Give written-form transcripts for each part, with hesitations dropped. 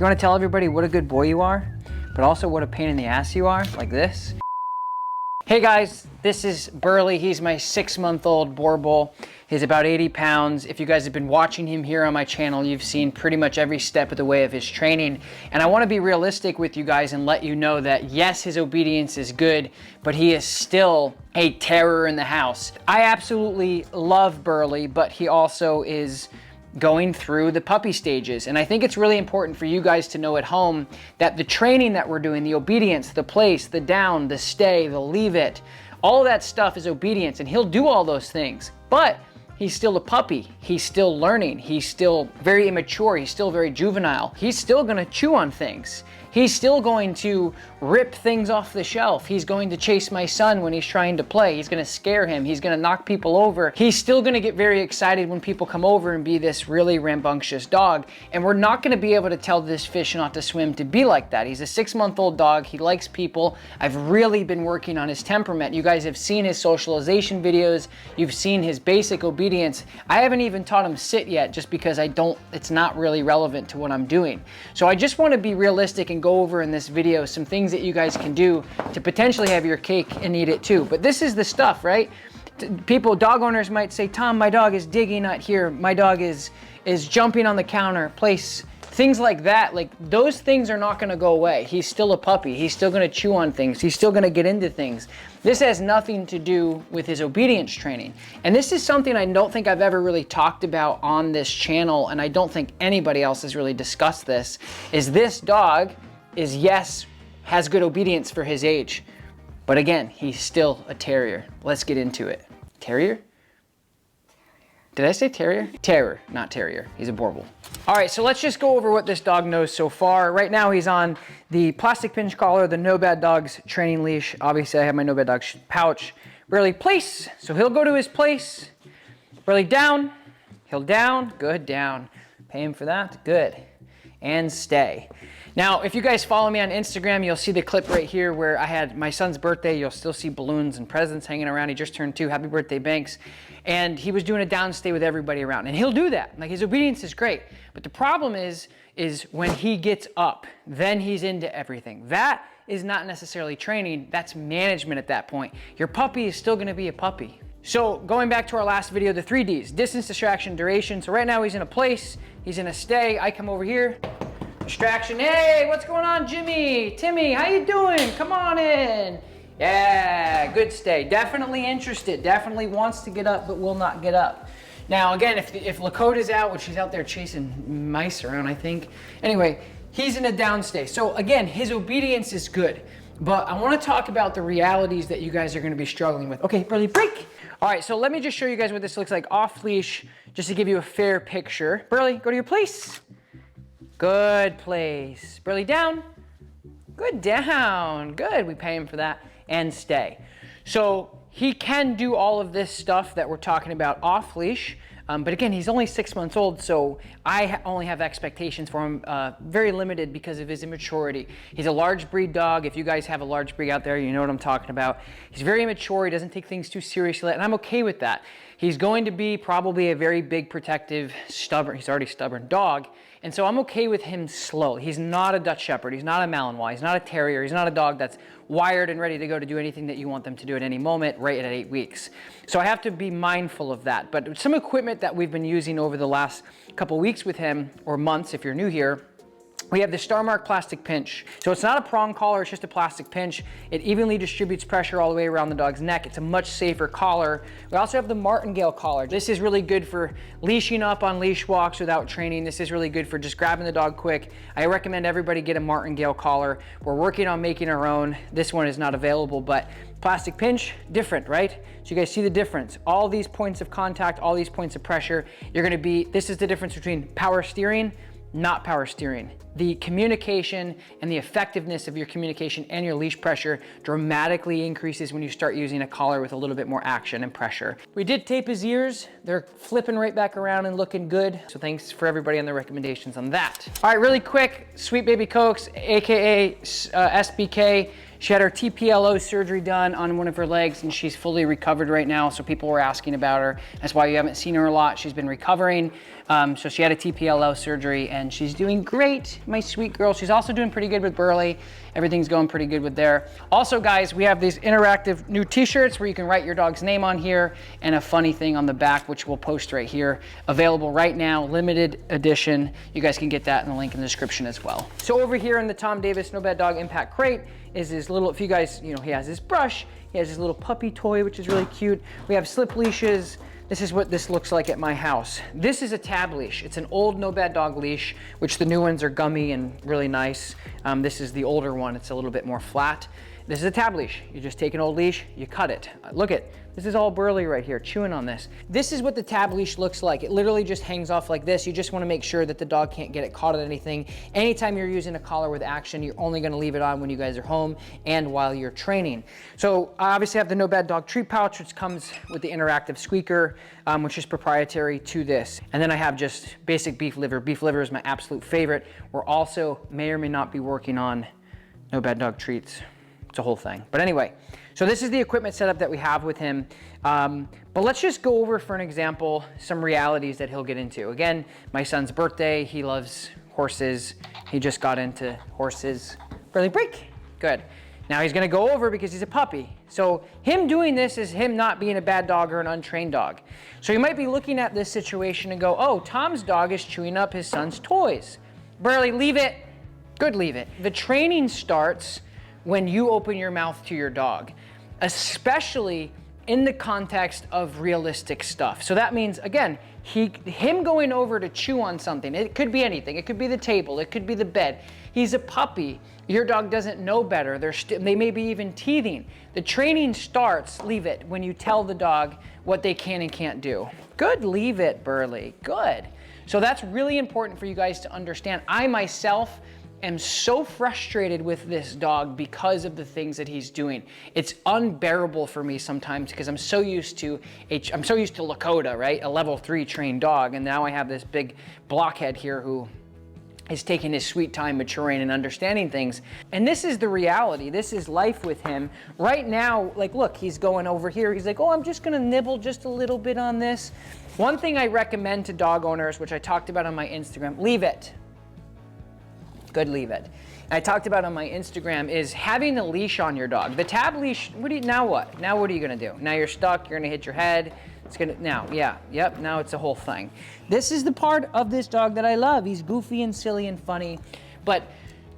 you want to tell everybody what a good boy you are, but also what a pain in the ass you are, like this? Hey guys, this is Burleigh. He's my 6-month-old Boerboel. He's about 80 pounds. If you guys have been watching him here on my channel, you've seen pretty much every step of the way of his training. And I want to be realistic with you guys and let you know that yes, his obedience is good, but he is still a terror in the house. I absolutely love Burleigh, but he also is going through the puppy stages. And I think it's really important for you guys to know at home that the training that we're doing, the obedience, the place, the down, the stay, the leave it, all that stuff is obedience, and he'll do all those things. But he's still a puppy. He's still learning. He's still very immature. He's still very juvenile. He's still gonna chew on things. He's still going to rip things off the shelf. He's going to chase my son when he's trying to play. He's gonna scare him. He's gonna knock people over. He's still gonna get very excited when people come over and be this really rambunctious dog. And we're not gonna be able to tell this fish not to swim to be like that. He's a 6-month-old dog. He likes people. I've really been working on his temperament. You guys have seen his socialization videos. You've seen his basic obedience. I haven't even taught him sit yet just because it's not really relevant to what I'm doing. So I just wanna be realistic and go over in this video some things that you guys can do to potentially have your cake and eat it too. But this is the stuff, right? People, dog owners might say, Tom, my dog is digging out here. My dog is jumping on the counter, place, things like that. Like those things are not gonna go away. He's still a puppy. He's still gonna chew on things. He's still gonna get into things. This has nothing to do with his obedience training. And this is something I don't think I've ever really talked about on this channel, and I don't think anybody else has really discussed this, is this dog is, yes, has good obedience for his age, but again, he's still a terrier. Let's get into it. Terrier? Did I say terrier? Terror, not terrier. He's a Boerboel. All right, so let's just go over what this dog knows so far. Right now, he's on the plastic pinch collar, the No Bad Dogs training leash. Obviously, I have my No Bad Dogs pouch. Burleigh, place. So he'll go to his place. Burleigh, down. He'll down. Good, down. Pay him for that. Good. And stay. Now, if you guys follow me on Instagram, you'll see the clip right here where I had my son's birthday. You'll still see balloons and presents hanging around. He just turned 2. Happy birthday, Banks. And he was doing a downstay with everybody around. And he'll do that. Like, his obedience is great. But the problem is when he gets up, then he's into everything. That is not necessarily training. That's management at that point. Your puppy is still going to be a puppy. So going back to our last video, the 3 Ds, distance, distraction, duration. So right now he's in a place. He's in a stay. I come over here. Distraction. Hey, what's going on, Jimmy? Timmy, how you doing? Come on in. Yeah, good stay. Definitely interested. Definitely wants to get up, but will not get up. Now, again, if Lakota's out, which she's out there chasing mice around, I think. Anyway, he's in a downstay. So again, his obedience is good. But I want to talk about the realities that you guys are going to be struggling with. Okay, Burleigh, break. All right, so let me just show you guys what this looks like off leash, just to give you a fair picture. Burleigh, go to your place. Good place. Burleigh, down. Good, down. Good, we pay him for that. And stay. So he can do all of this stuff that we're talking about off leash. But again, he's only 6 months old, so I only have expectations for him very limited because of his immaturity. He's a large breed dog. If you guys have a large breed out there, you know what I'm talking about. He's very immature. He doesn't take things too seriously, and I'm okay with that. He's going to be probably a very big, protective, stubborn, he's already stubborn dog, and so I'm okay with him slow. He's not a Dutch Shepherd. He's not a Malinois. He's not a terrier. He's not a dog that's wired and ready to go to do anything that you want them to do at any moment right at 8 weeks. So I have to be mindful of that. But some equipment that we've been using over the last couple weeks with him, or months if you're new here, we have the Star Mark plastic pinch. So it's not a prong collar, it's just a plastic pinch. It evenly distributes pressure all the way around the dog's neck. It's a much safer collar. We also have the Martingale collar. This is really good for leashing up on leash walks without training. This is really good for just grabbing the dog quick. I recommend everybody get a Martingale collar. We're working on making our own. This one is not available, but plastic pinch, different, right? So you guys see the difference. All these points of contact, all these points of pressure, this is the difference between power steering, not power steering. The communication and the effectiveness of your communication and your leash pressure dramatically increases when you start using a collar with a little bit more action and pressure. We did tape his ears. They're flipping right back around and looking good. So thanks for everybody on the recommendations on that. All right, really quick, Sweet Baby Cokes, AKA SBK. She had her TPLO surgery done on one of her legs and she's fully recovered right now. So people were asking about her. That's why you haven't seen her a lot. She's been recovering. So she had a TPLO surgery and she's doing great, my sweet girl. She's also doing pretty good with Burleigh. Everything's going pretty good with there. Also guys, we have these interactive new t-shirts where you can write your dog's name on here and a funny thing on the back, which we'll post right here. Available right now, limited edition. You guys can get that in the link in the description as well. So over here in the Tom Davis No Bad Dog Impact crate is his little, if you guys, you know, he has his brush, he has his little puppy toy, which is really cute. We have slip leashes. This is what this looks like at my house. This is a tab leash. It's an old No Bad Dog leash, which the new ones are gummy and really nice. This is the older one. It's a little bit more flat. This is a tab leash. You just take an old leash, you cut it. Look at, this is all Burleigh right here, chewing on this. This is what the tab leash looks like. It literally just hangs off like this. You just wanna make sure that the dog can't get it caught at anything. Anytime you're using a collar with action, you're only gonna leave it on when you guys are home and while you're training. So I obviously have the No Bad Dog treat pouch, which comes with the interactive squeaker, which is proprietary to this. And then I have just basic beef liver. Beef liver is my absolute favorite. We're also may or may not be working on No Bad Dog treats. It's a whole thing. But anyway, so this is the equipment setup that we have with him. But let's just go over, for an example, some realities that he'll get into. Again, my son's birthday, he loves horses. He just got into horses. Burleigh, break. Good. Now he's gonna go over because he's a puppy. So him doing this is him not being a bad dog or an untrained dog. So you might be looking at this situation and go, oh, Tom's dog is chewing up his son's toys. Burleigh, leave it. Good, leave it. The training starts when you open your mouth to your dog, especially in the context of realistic stuff. So that means, again, him going over to chew on something. It could be anything. It could be the table. It could be the bed. He's a puppy. Your dog doesn't know better. They may be even teething. The training starts, leave it, when you tell the dog what they can and can't do. Good, leave it, Burleigh, good. So that's really important for you guys to understand. I myself am so frustrated with this dog because of the things that he's doing. It's unbearable for me sometimes because I'm so used to Lakota, right? A level 3 trained dog, and now I have this big blockhead here who is taking his sweet time maturing and understanding things. And this is the reality. This is life with him. Right now, like, look, he's going over here. He's like, oh, I'm just gonna nibble just a little bit on this. One thing I recommend to dog owners, which I talked about on my Instagram, leave it. Good, leave it. And I talked about on my Instagram is having a leash on your dog. The tab leash, now what? Now what are you gonna do? Now you're stuck, you're gonna hit your head. It's gonna, now, yeah, yep, now it's a whole thing. This is the part of this dog that I love. He's goofy and silly and funny, but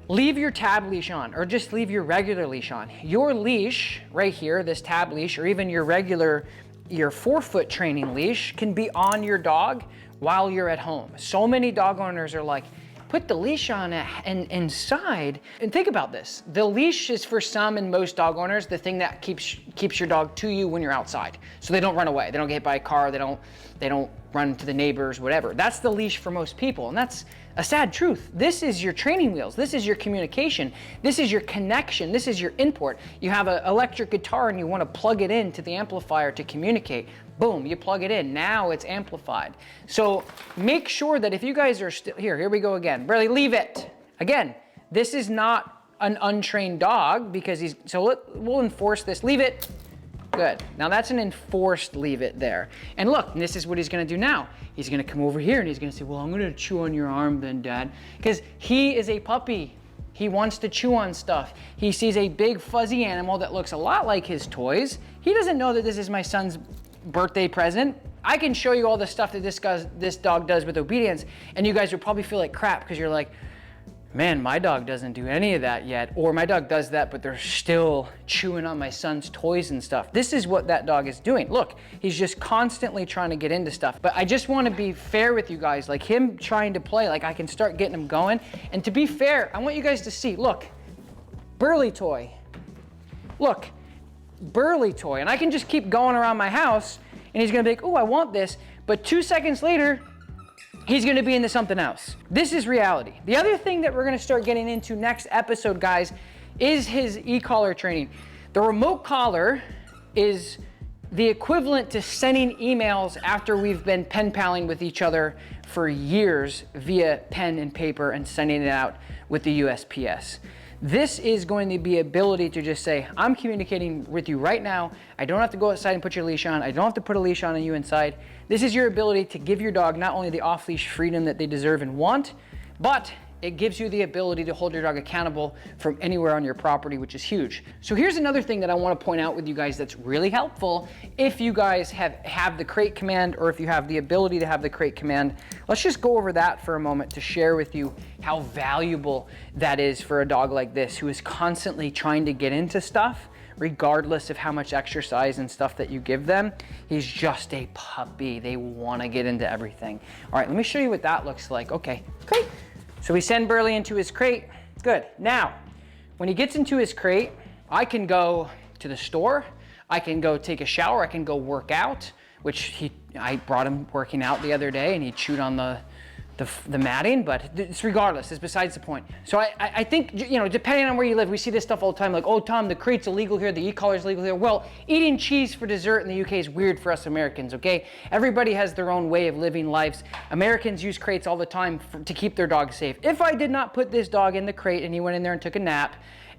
leave your tab leash on or just leave your regular leash on. Your leash right here, this tab leash, or even your regular, your 4-foot training leash can be on your dog while you're at home. So many dog owners are like, put the leash on and inside. And think about this. The leash is for some and most dog owners the thing that keeps your dog to you when you're outside. So they don't run away. They don't get hit by a car. They don't run to the neighbors, whatever. That's the leash for most people. And that's a sad truth. This is your training wheels. This is your communication. This is your connection. This is your input. You have an electric guitar and you want to plug it into the amplifier to communicate. Boom, you plug it in. Now it's amplified. So make sure that if you guys are still, here we go again. Burleigh, leave it. Again, this is not an untrained dog because we'll enforce this. Leave it. Good. Now that's an enforced leave it there. And look, this is what he's gonna do now. He's gonna come over here and he's gonna say, well, I'm gonna chew on your arm then, Dad. Because he is a puppy. He wants to chew on stuff. He sees a big fuzzy animal that looks a lot like his toys. He doesn't know that this is my son's birthday present. I can show you all the stuff that this dog does with obedience, and you guys would probably feel like crap because you're like, man, my dog doesn't do any of that yet, or my dog does that, but they're still chewing on my son's toys and stuff. This is what that dog is doing. Look, he's just constantly trying to get into stuff. But I just want to be fair with you guys, like him trying to play, like I can start getting him going. And to be fair, I want you guys to see, look, Burleigh toy. Look, Burleigh toy. And I can just keep going around my house and he's gonna be like, oh, I want this. But 2 seconds later, he's gonna be into something else. This is reality. The other thing that we're gonna start getting into next episode, guys, is his e-collar training. The remote collar is the equivalent to sending emails after we've been pen paling with each other for years via pen and paper and sending it out with the USPS. This is going to be ability to just say, I'm communicating with you right now. I don't have to go outside and put your leash on. I don't have to put a leash on you inside. This is your ability to give your dog not only the off-leash freedom that they deserve and want, but it gives you the ability to hold your dog accountable from anywhere on your property, which is huge. So here's another thing that I want to point out with you guys that's really helpful if you guys have the crate command, or if you have the ability to have the crate command. Let's just go over that for a moment to share with you how valuable that is for a dog like this, who is constantly trying to get into stuff regardless of how much exercise and stuff that you give them. He's just a puppy. They want to get into everything. All right, let me show you what that looks like. Okay, great. So we send Burleigh into his crate. Good. Now, when he gets into his crate, I can go to the store. I can go take a shower. I can go work out, which I brought him working out the other day and he chewed on the matting, but it's regardless, it's besides the point. So I think, you know, depending on where you live, we see this stuff all the time, like, oh, Tom, the crate's illegal here, the e-collar's legal here. Well, eating cheese for dessert in the UK is weird for us Americans, okay? Everybody has their own way of living lives. Americans use crates all the time to keep their dogs safe. If I did not put this dog in the crate and he went in there and took a nap,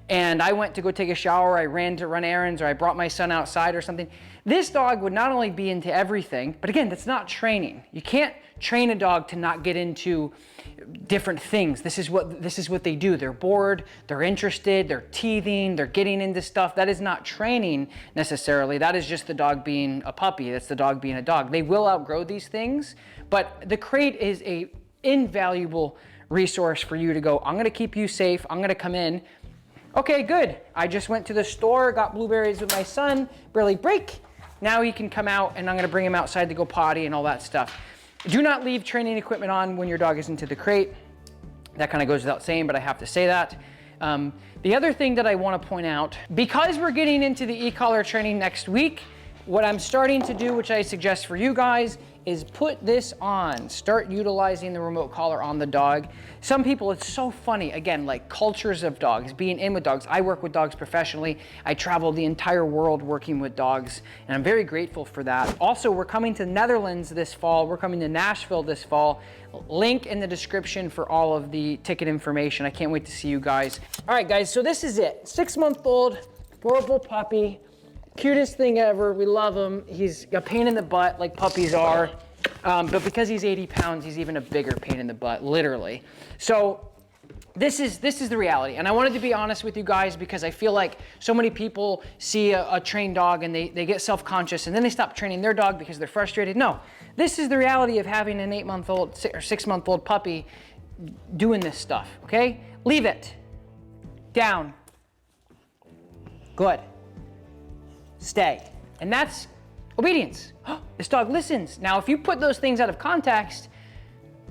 and I went to go take a shower, I ran to run errands, or I brought my son outside or something, this dog would not only be into everything, but again, that's not training. You can't train a dog to not get into different things. This is what they do. They're bored, they're interested, they're teething, they're getting into stuff. That is not training necessarily. That is just the dog being a puppy. That's the dog being a dog. They will outgrow these things, but the crate is a invaluable resource for you to go, I'm gonna keep you safe, I'm gonna come in. Okay, good. I just went to the store, got blueberries with my son, Burleigh break. Now he can come out and I'm gonna bring him outside to go potty and all that stuff. Do not leave training equipment on when your dog is into the crate. That kind of goes without saying, but I have to say that. The other thing that I want to point out, because we're getting into the e-collar training next week, what I'm starting to do, which I suggest for you guys, is put this on. Start utilizing the remote collar on the dog. Some people, it's so funny, again, like cultures of dogs, being in with dogs. I work with dogs professionally. I travel the entire world working with dogs, and I'm very grateful for that. Also, we're coming to Netherlands this fall. We're coming to Nashville this fall. Link in the description for all of the ticket information. I can't wait to see you guys. All right, guys, so this is it. 6-month-old Boerboel puppy. Cutest thing ever. We love him. He's a pain in the butt like puppies are. But because he's 80 pounds, he's even a bigger pain in the butt, literally. So this is the reality. And I wanted to be honest with you guys because I feel like so many people see a trained dog and they get self-conscious and then they stop training their dog because they're frustrated. No, this is the reality of having an 8-month-old or 6-month-old puppy doing this stuff, okay? Leave it. Down. Good. Stay. And that's obedience. This dog listens. Now, if you put those things out of context,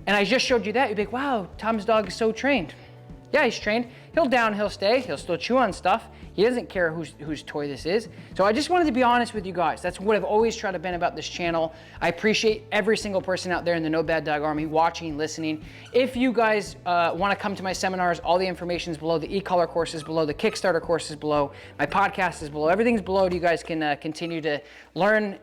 and I just showed you that, you'd be like, wow, Tom's dog is so trained. Yeah, he's trained. He'll down, he'll stay, he'll still chew on stuff. He doesn't care whose toy this is. So I just wanted to be honest with you guys. That's what I've always tried to be about this channel. I appreciate every single person out there in the No Bad Dog Army watching, listening. If you guys want to come to my seminars, all the information is below. The e-collar course is below. The Kickstarter course is below. My podcast is below. Everything's below. You guys can continue to learn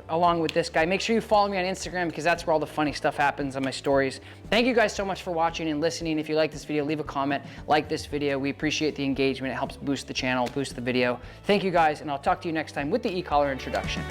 along with this guy. Make sure you follow me on Instagram because that's where all the funny stuff happens on my stories. Thank you guys so much for watching and listening. If you like this video, leave a comment, like this video. We appreciate the engagement. It helps boost the channel, boost the video. Thank you guys, and I'll talk to you next time with the e-collar introduction.